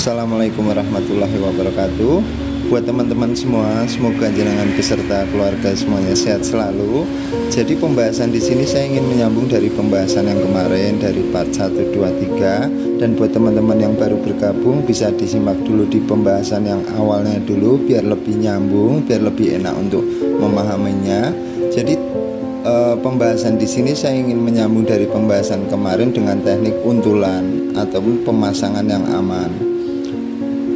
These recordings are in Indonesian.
Assalamualaikum warahmatullahi wabarakatuh. Buat teman-teman semua, semoga jenengan beserta keluarga semuanya sehat selalu. Jadi pembahasan di sini saya ingin menyambung dari pembahasan yang kemarin dari part 1, 2, 3. Dan buat teman-teman yang baru bergabung bisa disimak dulu di pembahasan yang awalnya dulu biar lebih nyambung, biar lebih enak untuk memahaminya. Jadi pembahasan di sini saya ingin menyambung dari pembahasan kemarin dengan teknik untulan ataupun pemasangan yang aman.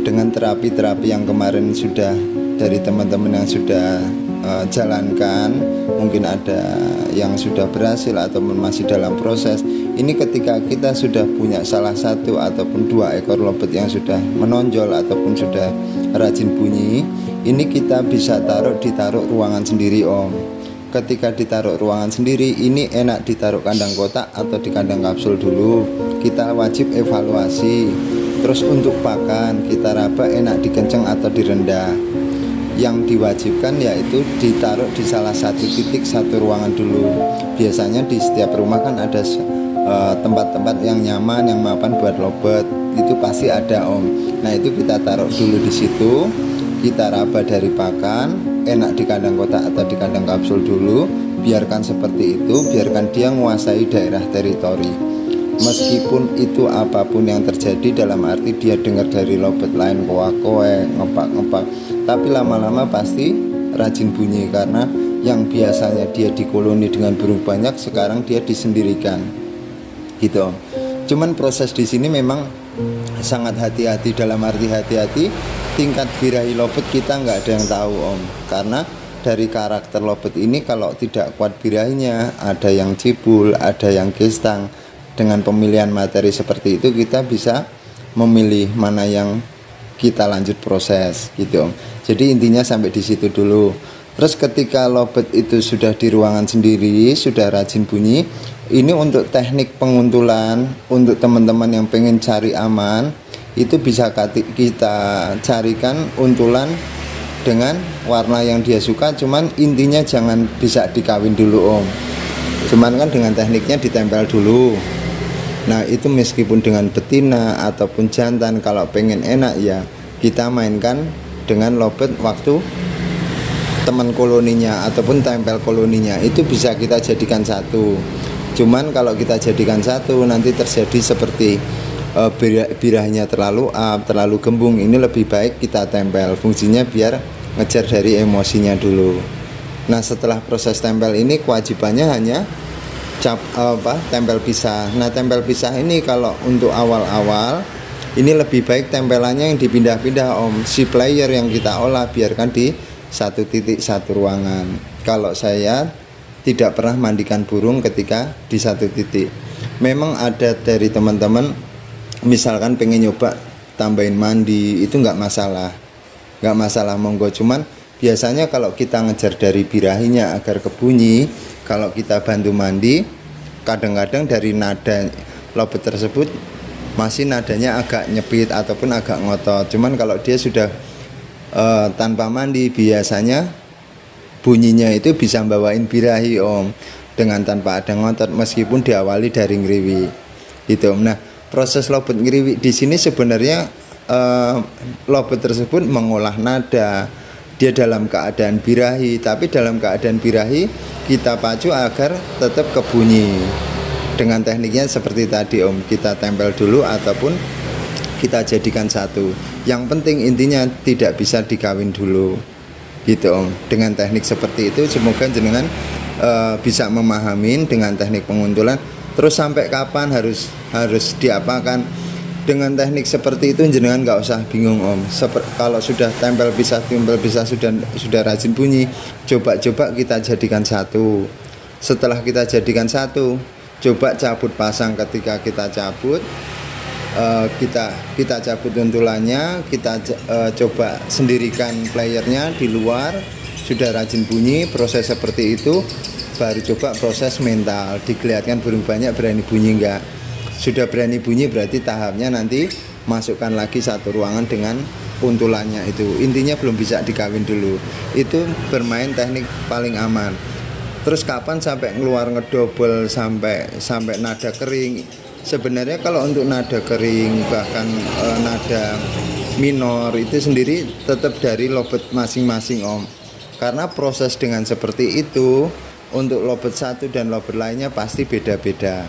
Dengan terapi-terapi yang kemarin sudah dari teman-teman yang sudah jalankan, mungkin ada yang sudah berhasil ataupun masih dalam proses. Ini ketika kita sudah punya salah satu ataupun dua ekor lobet yang sudah menonjol ataupun sudah rajin bunyi, ini kita bisa ditaruh ruangan sendiri Om. Ketika ditaruh ruangan sendiri, ini enak ditaruh kandang kotak atau di kandang kapsul dulu. Kita wajib evaluasi. Terus untuk pakan kita raba enak dikenceng atau direndah. Yang diwajibkan yaitu ditaruh di salah satu titik satu ruangan dulu. Biasanya di setiap rumah kan ada tempat-tempat yang nyaman, yang mapan buat lobet. Itu pasti ada Om. Nah itu kita taruh dulu di situ. Kita raba dari pakan, enak di kandang kotak atau di kandang kapsul dulu. Biarkan seperti itu, biarkan dia menguasai daerah teritori. Meskipun itu apapun yang terjadi, dalam arti dia dengar dari lobet lain koak-koek, ngepak-ngepak, tapi lama-lama pasti rajin bunyi. Karena yang biasanya dia dikoloni dengan burung banyak, sekarang dia disendirikan gitu. Cuman proses di sini memang sangat hati-hati, dalam arti hati-hati. Tingkat birahi lobet kita nggak ada yang tahu Om. Karena dari karakter lobet ini kalau tidak kuat birahinya, ada yang cibul, ada yang gestang. Dengan pemilihan materi seperti itu kita bisa memilih mana yang kita lanjut proses gitu. Jadi intinya sampai di situ dulu. Terus ketika lobet itu sudah di ruangan sendiri, sudah rajin bunyi, ini untuk teknik penguntulan untuk teman-teman yang pengen cari aman, itu bisa kita carikan untulan dengan warna yang dia suka. Cuman intinya jangan bisa dikawin dulu Om. Cuman kan dengan tekniknya ditempel dulu. Nah itu meskipun dengan betina ataupun jantan, kalau pengen enak ya kita mainkan dengan lobet waktu teman koloninya ataupun tempel koloninya, itu bisa kita jadikan satu. Cuman kalau kita jadikan satu nanti terjadi seperti birahnya terlalu up, terlalu gembung. Ini lebih baik kita tempel, fungsinya biar ngejar dari emosinya dulu. Nah setelah proses tempel ini kewajibannya hanya tempel pisah. Nah tempel pisah ini kalau untuk awal-awal ini lebih baik tempelannya yang dipindah-pindah Om. Si player yang kita olah biarkan di satu titik satu ruangan. Kalau saya tidak pernah mandikan burung ketika di satu titik. Memang ada dari teman-teman misalkan pengen nyoba tambahin mandi, itu nggak masalah, monggo. Cuman biasanya kalau kita ngejar dari birahinya agar kebunyi, kalau kita bantu mandi, kadang-kadang dari nada lobet tersebut masih nadanya agak nyepit ataupun agak ngotot. Cuman kalau dia sudah tanpa mandi, biasanya bunyinya itu bisa bawain birahi Om, dengan tanpa ada ngotot, meskipun diawali dari ngriwi gitu. Nah proses lobet ngriwi di sini sebenarnya lobet tersebut mengolah nada. Dia dalam keadaan birahi, tapi dalam keadaan birahi kita pacu agar tetap kebunyi. Dengan tekniknya seperti tadi Om, kita tempel dulu ataupun kita jadikan satu. Yang penting intinya tidak bisa dikawin dulu gitu Om. Dengan teknik seperti itu semoga jenengan bisa memahami dengan teknik penguntulan. Terus sampai kapan harus diapakan. Dengan teknik seperti itu jenengan nggak usah bingung Om. Kalau sudah tempel pisah sudah rajin bunyi, coba kita jadikan satu. Setelah kita jadikan satu, coba cabut pasang. Ketika kita cabut, kita cabut untulannya, kita coba sendirikan playernya di luar, sudah rajin bunyi. Proses seperti itu baru coba proses mental, dilihatkan burung banyak berani bunyi enggak. Sudah berani bunyi berarti tahapnya nanti masukkan lagi satu ruangan dengan untulannya itu. Intinya belum bisa dikawin dulu. Itu bermain teknik paling aman. Terus kapan sampai ngeluar ngedobel sampai nada kering, Sebenarnya kalau untuk nada kering bahkan nada minor itu sendiri tetap dari lobet masing-masing Om. Karena proses dengan seperti itu untuk lobet satu dan lobet lainnya pasti beda-beda.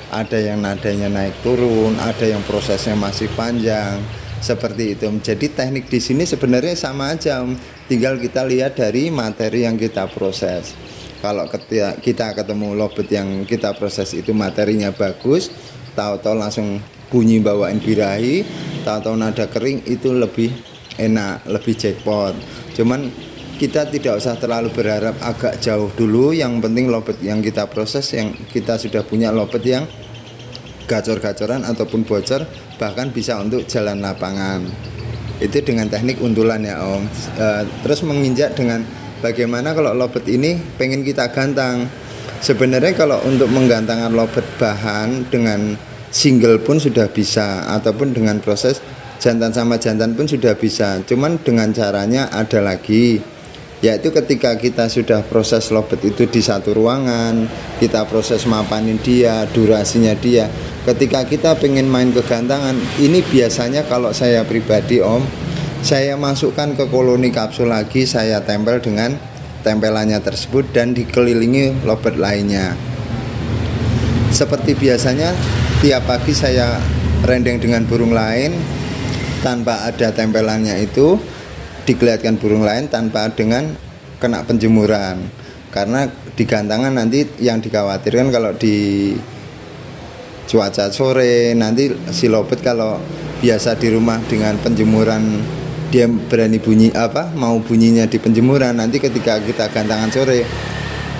Ada yang nadanya naik turun, ada yang prosesnya masih panjang seperti itu. Jadi teknik di sini sebenarnya sama aja Om. Tinggal kita lihat dari materi yang kita proses. Kalau kita ketemu lobet yang kita proses itu materinya bagus, tahu-tahu langsung bunyi bawain birahi, tahu-tahu nada kering, itu lebih enak, lebih jackpot. Cuman kita tidak usah terlalu berharap agak jauh dulu. Yang penting lobet yang kita proses, yang kita sudah punya lobet yang gacor-gacoran ataupun bocor, bahkan bisa untuk jalan lapangan. Itu dengan teknik untulan ya Om. Terus menginjak dengan bagaimana kalau lobet ini pengen kita gantang. Sebenarnya kalau untuk menggantangkan lobet bahan dengan single pun sudah bisa, ataupun dengan proses jantan sama jantan pun sudah bisa. Cuman dengan caranya ada lagi, yaitu ketika kita sudah proses lobet itu di satu ruangan, kita proses mapanin dia, durasinya dia. Ketika kita pengen main kegantangan, ini biasanya kalau saya pribadi Om, saya masukkan ke koloni kapsul lagi, saya tempel dengan tempelannya tersebut dan dikelilingi lobet lainnya. Seperti biasanya tiap pagi saya rendeng dengan burung lain tanpa ada tempelannya, itu digeliatkan burung lain tanpa dengan kena penjemuran. Karena di gantangan nanti yang dikhawatirkan kalau di cuaca sore nanti si lobet kalau biasa di rumah dengan penjemuran dia berani bunyi mau bunyinya di penjemuran, nanti ketika kita gantangan sore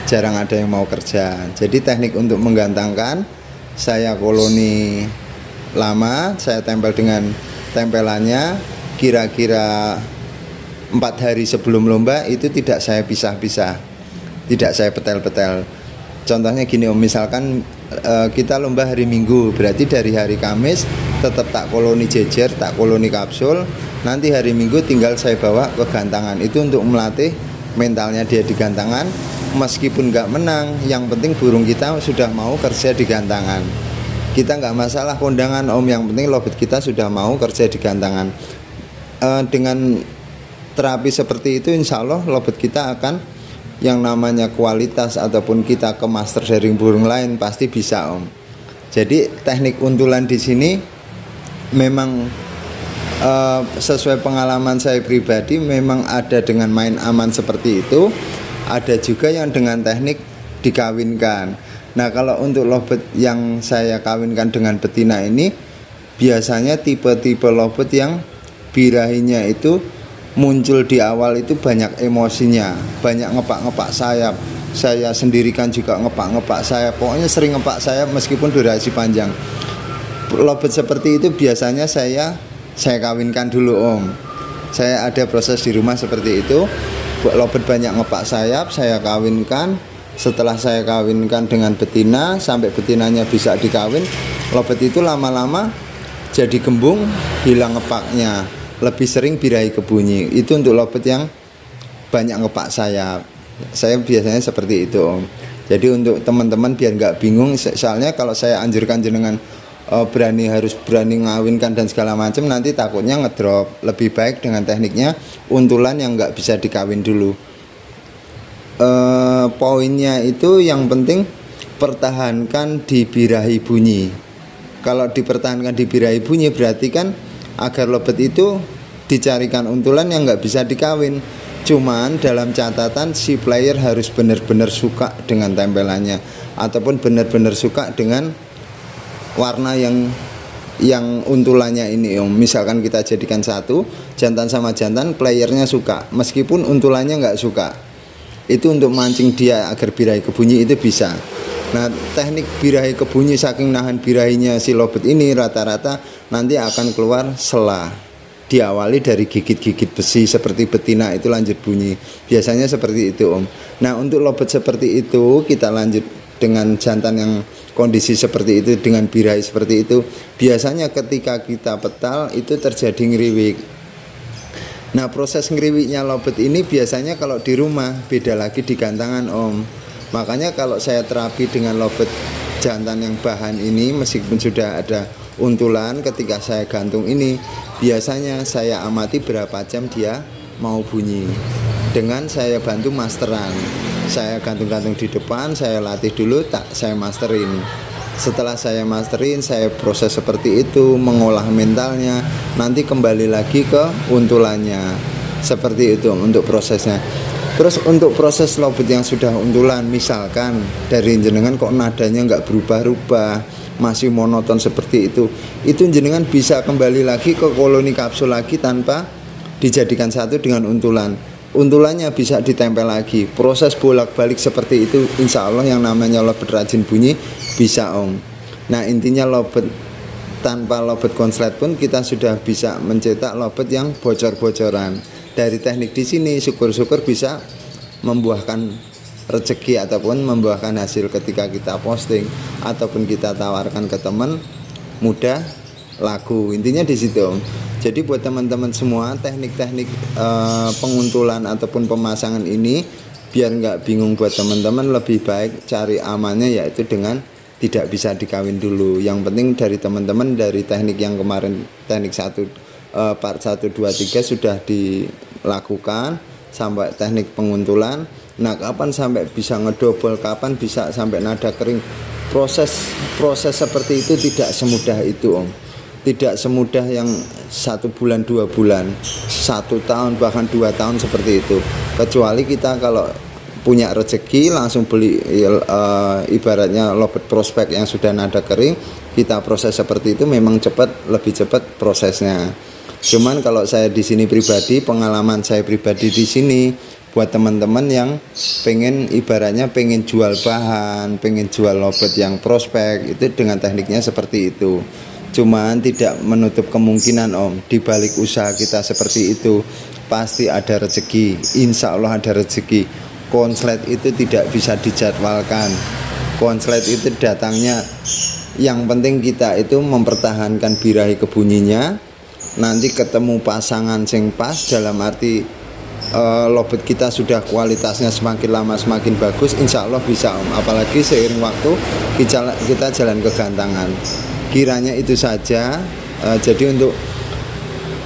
jarang ada yang mau kerja. Jadi teknik untuk menggantangkan, saya koloni lama, saya tempel dengan tempelannya, kira-kira 4 hari sebelum lomba itu tidak saya pisah-pisah, tidak saya petel-petel. Contohnya gini Om, misalkan kita lomba hari Minggu, berarti dari hari Kamis tetap tak koloni jejer, tak koloni kapsul. Nanti hari Minggu tinggal saya bawa ke gantangan. Itu untuk melatih mentalnya dia di gantangan. Meskipun nggak menang, yang penting burung kita sudah mau kerja di gantangan. Kita nggak masalah kondangan Om, yang penting lobet kita sudah mau kerja di gantangan. Dengan terapi seperti itu insya Allah lobet kita akan yang namanya kualitas ataupun kita ke master dari burung lain pasti bisa Om. Jadi teknik untulan di sini memang sesuai pengalaman saya pribadi, memang ada dengan main aman seperti itu, ada juga yang dengan teknik dikawinkan. Nah kalau untuk lobet yang saya kawinkan dengan betina ini, biasanya tipe-tipe lobet yang birahinya itu muncul di awal itu banyak emosinya, banyak ngepak-ngepak sayap. Saya sendirikan juga ngepak-ngepak sayap, pokoknya sering ngepak sayap meskipun durasi panjang. Lobet seperti itu biasanya saya kawinkan dulu Om. Saya ada proses di rumah seperti itu. Lobet banyak ngepak sayap, saya kawinkan. Setelah saya kawinkan dengan betina, sampai betinanya bisa dikawin, lobet itu lama-lama jadi gembung, hilang ngepaknya, lebih sering birahi kebunyi. Itu untuk lobet yang banyak ngepak sayap. Saya biasanya seperti itu Om. Jadi untuk teman-teman biar nggak bingung, soalnya kalau saya anjurkan jenengan harus berani ngawinkan dan segala macam, nanti takutnya ngedrop. Lebih baik dengan tekniknya untulan yang nggak bisa dikawin dulu. Poinnya itu yang penting pertahankan di birahi bunyi. Kalau dipertahankan di birahi bunyi berarti kan agar lobet itu dicarikan untulan yang nggak bisa dikawin. Cuman dalam catatan si player harus benar-benar suka dengan tempelannya, ataupun benar-benar suka dengan warna yang untulannya ini Om. Misalkan kita jadikan satu jantan sama jantan, playernya suka meskipun untulannya nggak suka, itu untuk mancing dia agar birahi kebunyi itu bisa. Nah teknik birahi kebunyi, saking nahan birahinya si lobet ini, rata-rata nanti akan keluar selah. Diawali dari gigit-gigit besi seperti betina itu lanjut bunyi. Biasanya seperti itu Om. Nah untuk lobet seperti itu kita lanjut dengan jantan yang kondisi seperti itu, dengan birahi seperti itu. Biasanya ketika kita petal itu terjadi ngeriwik. Nah proses ngeriwiknya lobet ini biasanya kalau di rumah, beda lagi di gantangan Om. Makanya kalau saya terapi dengan lobet jantan yang bahan ini meskipun sudah ada untulan, ketika saya gantung ini biasanya saya amati berapa jam dia mau bunyi dengan saya bantu masteran. Saya gantung-gantung di depan, saya latih dulu, saya masterin. Setelah saya masterin, saya proses seperti itu, mengolah mentalnya, nanti kembali lagi ke untulannya. Seperti itu untuk prosesnya. Terus untuk proses lobet yang sudah untulan, misalkan dari jenengan kok nadanya nggak berubah-ubah, masih monoton seperti itu jenengan bisa kembali lagi ke koloni kapsul lagi tanpa dijadikan satu dengan untulan. Untulannya bisa ditempel lagi. Proses bolak-balik seperti itu, insya Allah yang namanya lobet rajin bunyi bisa Om. Nah intinya lobet tanpa lobet konslet pun kita sudah bisa mencetak lobet yang bocor-bocoran. Dari teknik di sini syukur-syukur bisa membuahkan rezeki ataupun membuahkan hasil ketika kita posting ataupun kita tawarkan ke teman, mudah laku. Intinya di situ Om. Jadi buat teman-teman semua, teknik-teknik penguntulan ataupun pemasangan ini biar nggak bingung buat teman-teman, lebih baik cari amannya yaitu dengan tidak bisa dikawin dulu. Yang penting dari teman-teman dari teknik yang kemarin teknik part 1, 2, 3 sudah dilakukan sampai teknik penguntulan. Nah kapan sampai bisa ngedobol, kapan bisa sampai nada kering, proses seperti itu tidak semudah itu Om. Tidak semudah yang 1 bulan 2 bulan 1 tahun bahkan 2 tahun seperti itu. Kecuali kita kalau punya rezeki langsung beli ibaratnya lobet prospek yang sudah nada kering, kita proses seperti itu memang cepat, lebih cepat prosesnya. Cuman kalau saya di sini pribadi, pengalaman saya pribadi di sini buat teman-teman yang pengen ibaratnya pengen jual bahan, pengen jual lobet yang prospek, itu dengan tekniknya seperti itu. Cuman tidak menutup kemungkinan Om, di balik usaha kita seperti itu pasti ada rezeki, insya Allah ada rezeki. Konslet itu tidak bisa dijadwalkan, konslet itu datangnya, yang penting kita itu mempertahankan birahi kebunyinya. Nanti ketemu pasangan sing pas, dalam arti lobet kita sudah kualitasnya semakin lama semakin bagus, insya Allah bisa Om. Apalagi seiring waktu kita jalan kegantangan. Kiranya itu saja. Jadi untuk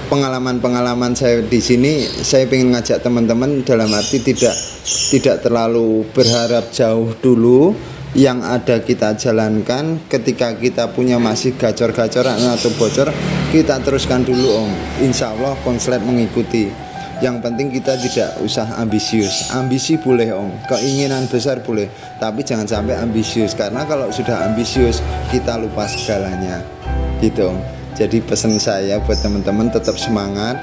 pengalaman-pengalaman saya di sini, saya ingin ngajak teman-teman dalam arti tidak terlalu berharap jauh dulu. Yang ada kita jalankan, ketika kita punya masih gacor-gacoran atau bocor, kita teruskan dulu Om. Insya Allah konslet mengikuti. Yang penting kita tidak usah ambisius. Ambisi boleh Om, keinginan besar boleh, tapi jangan sampai ambisius. Karena kalau sudah ambisius kita lupa segalanya gitu Om. Jadi pesan saya buat teman-teman tetap semangat.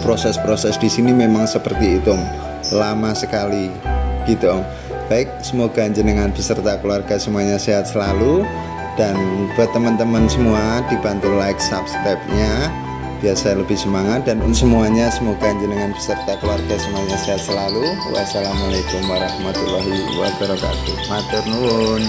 Proses-proses di sini memang seperti itu Om, lama sekali gitu Om. Baik, semoga jenengan beserta keluarga semuanya sehat selalu. Dan buat teman-teman semua dibantu like, subscribe-nya biar saya lebih semangat. Dan semuanya semoga jenengan beserta keluarga semuanya sehat selalu. Wassalamualaikum warahmatullahi wabarakatuh. Matur nuwun.